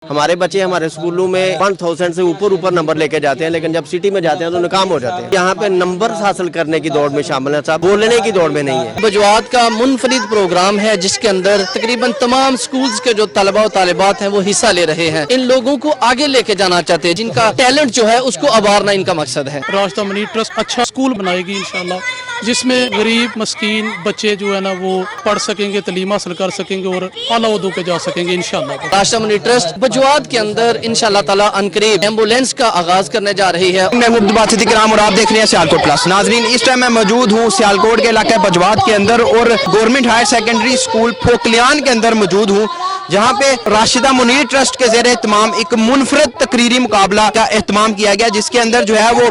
हमारे बच्चे हमारे स्कूलों में 1000 से ऊपर नंबर लेके जाते हैं, लेकिन जब सिटी में जाते हैं तो नाकाम हो जाते हैं। यहाँ पे नंबर हासिल करने की दौड़ में शामिल है, साहब बोलने की दौड़ में नहीं है। बजवात का मुनफरिद प्रोग्राम है जिसके अंदर तकरीबन तमाम स्कूल्स के जो तलबा और तालिबात हैं वो हिस्सा ले रहे हैं। इन लोगों को आगे लेके जाना चाहते हैं, जिनका टैलेंट जो है उसको अवारना इनका मकसद है। राशिदा मुनीर ट्रस्ट अच्छा स्कूल बनाएगी इंशाल्लाह, जिसमें गरीब मस्कीन बच्चे जो है ना वो पढ़ सकेंगे, तालीम हासिल कर सकेंगे और आला उहदों पे जा सकेंगे इंशाल्लाह। राशिदा मुनीर ट्रस्ट बजवात के अंदर इंशाल्लाह ताला अनकरीब एम्बुलेंस का आगाज करने जा रही है। मैं मुब्बाद सिद्दीक़ और आप देख रहे हैं सियालकोट प्लस। नाजरीन, इस टाइम मैं मौजूद हूँ सियालकोट के इलाके बजवात के अंदर और गवर्नमेंट हायर सेकेंडरी स्कूल फोकलियान के अंदर मौजूद हूँ, जहाँ पे राशिदा मुनीर ट्रस्ट के ज़ेरे एहतमाम एक मुनफरद तकरीरी मुकाबला का एहतमाम किया गया, जिसके अंदर जो है वो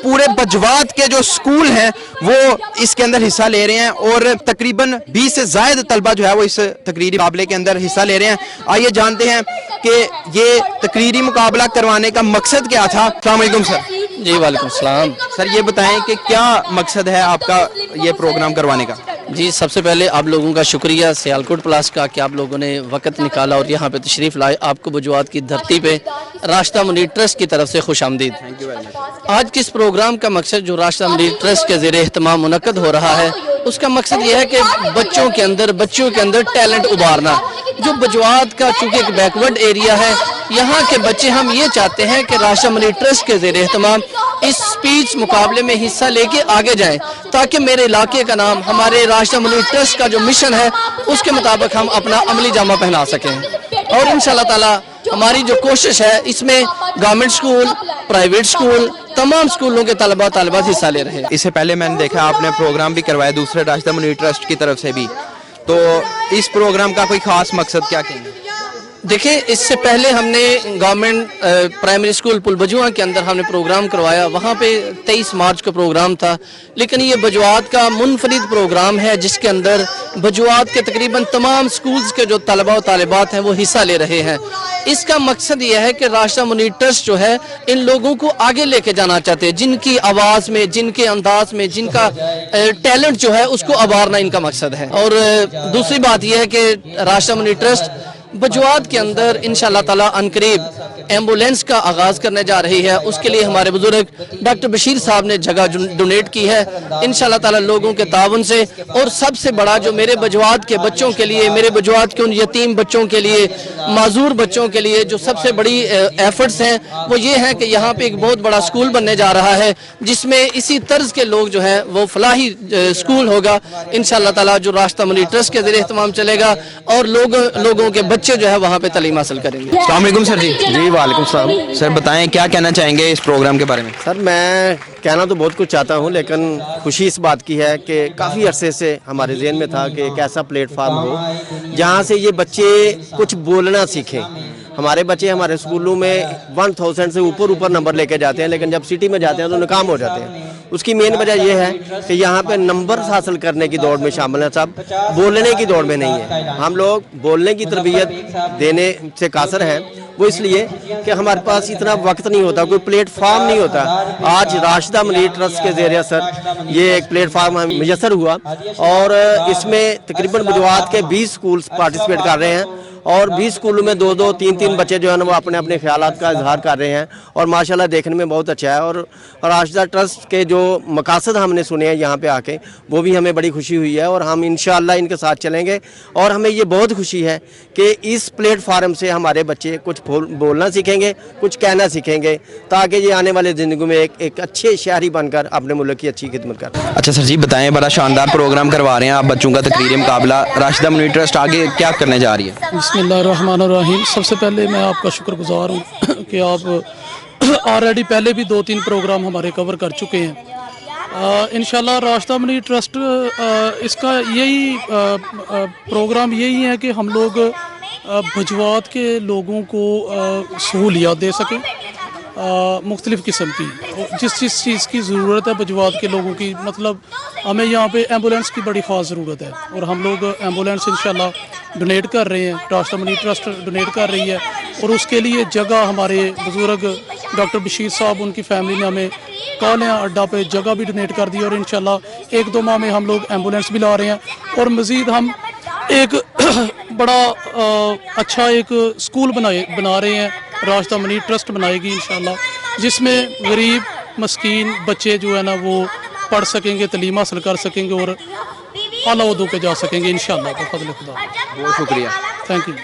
पूरे बजवात के जो स्कूल हैं वो इसके अंदर हिस्सा ले रहे हैं और तकरीबन 20 से ज़ायद तलबा जो है वो इस तकरीरी मुकाबले के अंदर हिस्सा ले रहे हैं। आइए जानते हैं कि ये तकरीरी मुकाबला करवाने का मकसद क्या था। अस्सलाम वालेकुम सर। जी वालेकुम सलाम। सर ये बताएं कि क्या मकसद है आपका ये प्रोग्राम करवाने का। जी सबसे पहले आप लोगों का शुक्रिया सियालकोट प्लस का कि आप लोगों ने वक्त निकाला और यहाँ पे तशरीफ़ लाए। आपको बजवात की धरती पे राशिदा मुनीर ट्रस्ट की तरफ से खुश आमदीद। Thank you very much. आज किस प्रोग्राम का मकसद जो राशिदा मुनीर ट्रस्ट के ज़ेरे एहतमाम मुनक्कद हो रहा है, उसका मकसद ये है कि बच्चों के अंदर टैलेंट उभारना। जो बजवात का चूँकि एक बैकवर्ड एरिया है, यहाँ के बच्चे हम ये चाहते हैं कि राशिदा मुनीर ट्रस्ट के ज़ेरे एहतमाम इस स्पीच मुकाबले में हिस्सा लेके आगे जाएं, ताकि मेरे इलाके का नाम हमारे राशिदा मुनीर ट्रस्ट का जो मिशन है उसके मुताबिक हम अपना अमली जामा पहना सकें। और इंशाल्लाह ताला हमारी जो कोशिश है इसमें गवर्नमेंट स्कूल, प्राइवेट स्कूल, तमाम स्कूलों के तलबा तालिबात हिस्सा ले रहे हैं। इससे पहले मैंने देखा आपने प्रोग्राम भी करवाया दूसरे राशिदा मुनीर ट्रस्ट की तरफ से भी, तो इस प्रोग्राम का कोई खास मकसद क्या कहेंगे। देखिए, इससे पहले हमने गवर्नमेंट प्राइमरी स्कूल पुलबजुआ के अंदर हमने प्रोग्राम करवाया, वहाँ पे 23 मार्च का प्रोग्राम था। लेकिन ये बजवात का मुनफरिद प्रोग्राम है जिसके अंदर बजवात के तकरीबन तमाम स्कूल्स के जो तलबा और तालिबात हैं वो हिस्सा ले रहे हैं। इसका मकसद ये है कि राशिदा मुनीर ट्रस्ट जो है इन लोगों को आगे लेके जाना चाहते हैं, जिनकी आवाज़ में, जिनके अंदाज में, जिनका टैलेंट जो है उसको अवारना इनका मकसद है। और दूसरी बात यह है कि राशिदा मुनीर ट्रस्ट बजवात के अंदर इंशाल्लाह ताला अनकरीब एम्बुलेंस का आगाज करने जा रही है। उसके लिए हमारे बुजुर्ग डॉक्टर बशीर साहब ने जगह डोनेट की है इंशाल्लाह ताला लोगों के ताउन से। और सबसे बड़ा जो मेरे बजवात के बच्चों के लिए, मेरे बजवात के उन यतीम बच्चों के लिए, माजूर बच्चों के लिए जो सबसे बड़ी एफर्ट्स हैं वो ये है कि यहाँ पे एक बहुत बड़ा स्कूल बनने जा रहा है, जिसमें इसी तर्ज के लोग जो है वो फलाही स्कूल होगा इंशाल्लाह ताला, जो राशिदा मुनीर ट्रस्ट के ज़रिए एहतमाम चलेगा और लोगों के बच्चे जो है वहाँ पे तालीम हासिल करेंगे। अस्सलाम वालेकुम सर। जी वालेकुम सलाम। सर बताएं क्या कहना चाहेंगे इस प्रोग्राम के बारे में। सर मैं कहना तो बहुत कुछ चाहता हूँ, लेकिन खुशी इस बात की है कि काफ़ी अरसे से हमारे ज़हन में था कि एक ऐसा प्लेटफार्म हो जहाँ से ये बच्चे कुछ बोलना सीखें। हमारे बच्चे हमारे स्कूलों में 1000 से ऊपर नंबर लेके जाते हैं, लेकिन जब सिटी में जाते हैं तो नाकाम हो जाते हैं। उसकी मेन वजह यह है कि यहाँ पे नंबर हासिल करने की दौड़ में शामिल है, सब बोलने की दौड़ में नहीं है। हम लोग बोलने की तरबियत देने से कासर हैं, वो इसलिए कि हमारे पास इतना वक्त नहीं होता, कोई प्लेटफार्म नहीं होता। आज राशिदा मुनीर ट्रस्ट के ज़रिए सर ये एक प्लेटफार्म हमें मुयस्सर हुआ और इसमें तकरीबन बजवात के 20 स्कूल्स पार्टिसिपेट कर रहे हैं और 20 स्कूलों में 2-2, 3-3 बच्चे जो है ना वो अपने अपने ख्यालात का इजहार कर रहे हैं और माशाल्लाह देखने में बहुत अच्छा है। और राशिदा ट्रस्ट के जो मकासद हमने सुने हैं यहाँ पे आके, वो भी हमें बड़ी खुशी हुई है और हम इंशाअल्लाह इनके साथ चलेंगे। और हमें ये बहुत खुशी है कि इस प्लेटफार्म से हमारे बच्चे कुछ बोलना सीखेंगे, कुछ कहना सीखेंगे, ताकि ये आने वाले ज़िंदगी में एक अच्छे शहरी बनकर अपने मुल्क की अच्छी खिदमत करें। अच्छा सर जी बताएं, बड़ा शानदार प्रोग्राम करवा रहे हैं आप बच्चों का तकरीरी मुकाबला, राशिदा मुनीर ट्रस्ट आगे क्या करने जा रही है। बिस्मिल्लाहिर्रहमानिर्रहीम। सबसे पहले मैं आपका शुक्रगुजार हूँ कि आप ऑलरेडी पहले भी 2-3 प्रोग्राम हमारे कवर कर चुके हैं। इंशाल्लाह राशिदा मुनीर ट्रस्ट इसका यही प्रोग्राम यही है कि हम लोग बजवात के लोगों को सहूलियत दे सकें मुख्तलिफ़ किस्म की, जिस चीज़ की ज़रूरत है बजवात के लोगों की। मतलब हमें यहाँ पे एम्बुलेंस की बड़ी ख़ास ज़रूरत है और हम लोग एम्बुलेंस इंशाल्लाह डोनेट कर रहे हैं, राशिदा मुनीर ट्रस्ट डोनेट कर रही है। और उसके लिए जगह हमारे बुज़ुर्ग डॉक्टर बशीर साहब, उनकी फैमिली ने हमें कालियाँ अड्डा पे जगह भी डोनेट कर दी और इंशाल्लाह 1-2 माह में हम लोग एम्बुलेंस भी ला रहे हैं। और मज़ीद हम एक बड़ा अच्छा एक स्कूल बना रहे हैं, राशिदा मुनीर ट्रस्ट बनाएगी इंशाल्लाह, जिसमें गरीब मस्कीन बच्चे जो है ना वो पढ़ सकेंगे, तालीम हासिल कर सकेंगे और आला उहदों पे जा सकेंगे इंशाल्लाह। बफज़ल खुदा। बहुत शुक्रिया। Thank you.